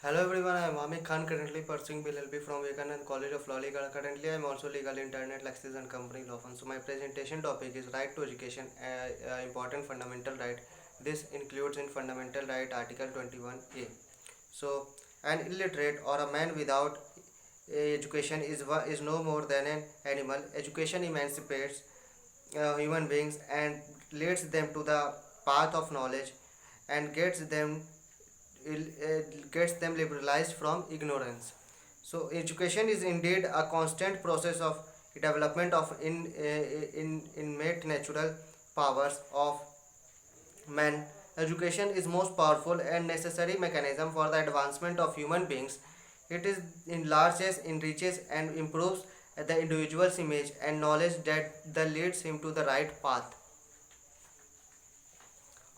Hello everyone, I am Wamiq currently pursuing LLB from Vivekanand College of Law Legal. Currently, I am also legal intern at LEXIS and Company Law Firm. So my presentation topic is right to education, important fundamental right. This includes in fundamental right Article 21A. So an illiterate or a man without education is no more than an animal. Education emancipates human beings and leads them to the path of knowledge and gets them liberalized from ignorance. So education is indeed a constant process of development of innate natural powers of man. Education is most powerful and necessary mechanism for the advancement of human beings. It is enlarges, enriches, and improves the individual's image and knowledge that leads him to the right path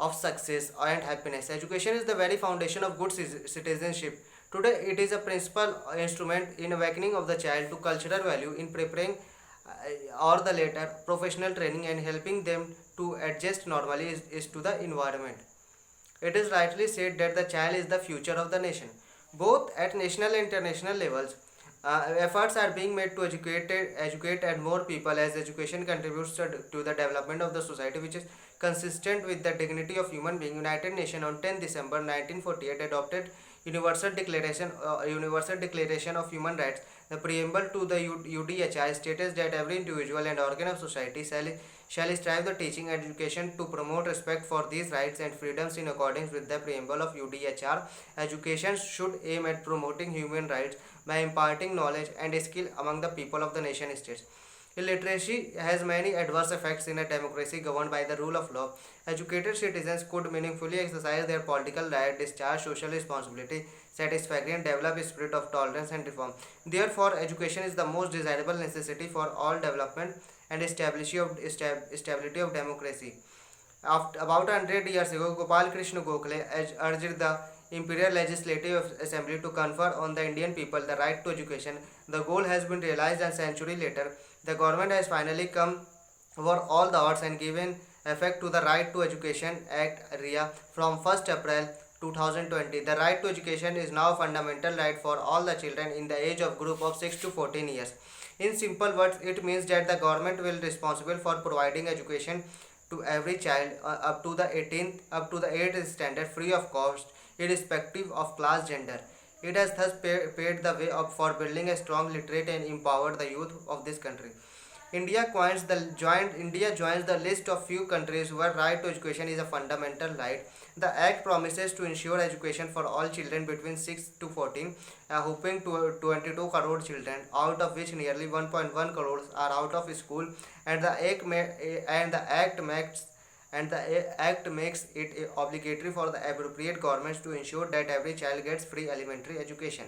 of success and happiness. Education is the very foundation of good citizenship. Today, it is a principal instrument in awakening of the child to cultural value in preparing or the later professional training and helping them to adjust normally is to the environment. It is rightly said that the child is the future of the nation. Both at national and international levels, efforts are being made to educate and more people as education contributes to the development of the society, which is consistent with the dignity of human being. United Nations on 10 December 1948 adopted Universal Declaration of Human Rights. The preamble to the UDHI states that every individual and organ of society shall strive the teaching education to promote respect for these rights and freedoms in accordance with the preamble of UDHR. Education should aim at promoting human rights by imparting knowledge and skill among the people of the nation states. Illiteracy has many adverse effects in a democracy governed by the rule of law. Educated citizens could meaningfully exercise their political right, discharge social responsibility satisfactorily, and develop a spirit of tolerance and reform. Therefore, education is the most desirable necessity for all development and stability of democracy. After about 100 years ago, Gopal Krishna Gokhale urged the Imperial Legislative Assembly to confer on the Indian people the right to education. The goal has been realized, and a century later, the government has finally come over all the odds and given effect to the Right to Education Act RIA from 1st April 2020. The right to education is now a fundamental right for all the children in the age of group of 6 to 14 years. In simple words, it means that the government will be responsible for providing education to every child up to the 8th standard free of cost irrespective of class gender. It has thus paved the way up for building a strong literate and empowered the youth of this country. India joins the list of few countries where right to education is a fundamental right. The Act promises to ensure education for all children between 6 to 14, hoping to 22 crore children, out of which nearly 1.1 crores are out of school, and the act makes it obligatory for the appropriate governments to ensure that every child gets free elementary education.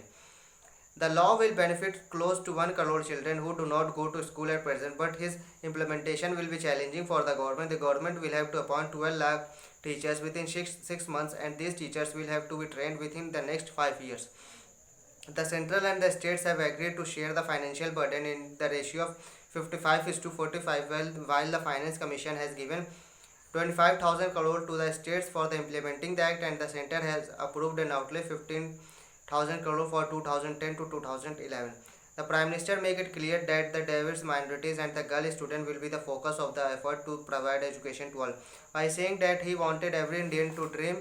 The law will benefit close to 1 crore children who do not go to school at present, but his implementation will be challenging for the government. The government will have to appoint 12 lakh teachers within 6 months, and these teachers will have to be trained within the next 5 years. The central and the states have agreed to share the financial burden in the ratio of 55 is to 45, while the Finance Commission has given 25,000 crore to the states for the implementing the act, and the center has approved an outlay 15,000 crore for 2010 to 2011. The Prime Minister made it clear that the diverse minorities and the girl student will be the focus of the effort to provide education to all, by saying that he wanted every Indian to dream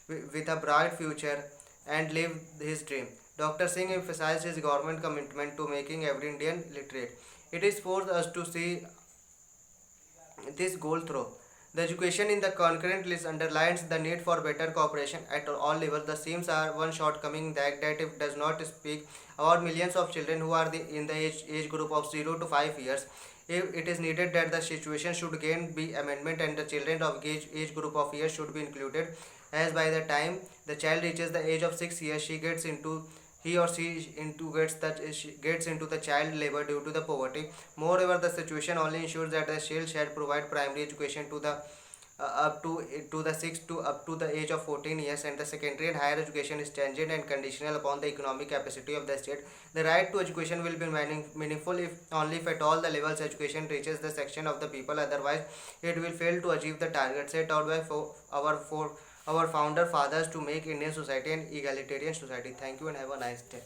with a bright future and live his dream. Dr. Singh emphasized his government commitment to making every Indian literate. It is forced us to see this goal through. The education in the concurrent list underlines the need for better cooperation at all levels. The seams are one shortcoming that it does not speak about millions of children who are in the age group of 0 to 5 years. If it is needed that the situation should gain be amendment and the children of age group of years should be included, as by the time the child reaches the age of 6 years, he or she gets into the child labor due to the poverty. Moreover, the situation only ensures that the child shall provide primary education to the up to the 6 to up to the age of 14 years, and the secondary and higher education is stringent and conditional upon the economic capacity of the state. The right to education will be meaningful if only if at all the levels education reaches the section of the people. Otherwise, it will fail to achieve the target set out by our our founder fathers to make Indian society an egalitarian society. Thank you and have a nice day.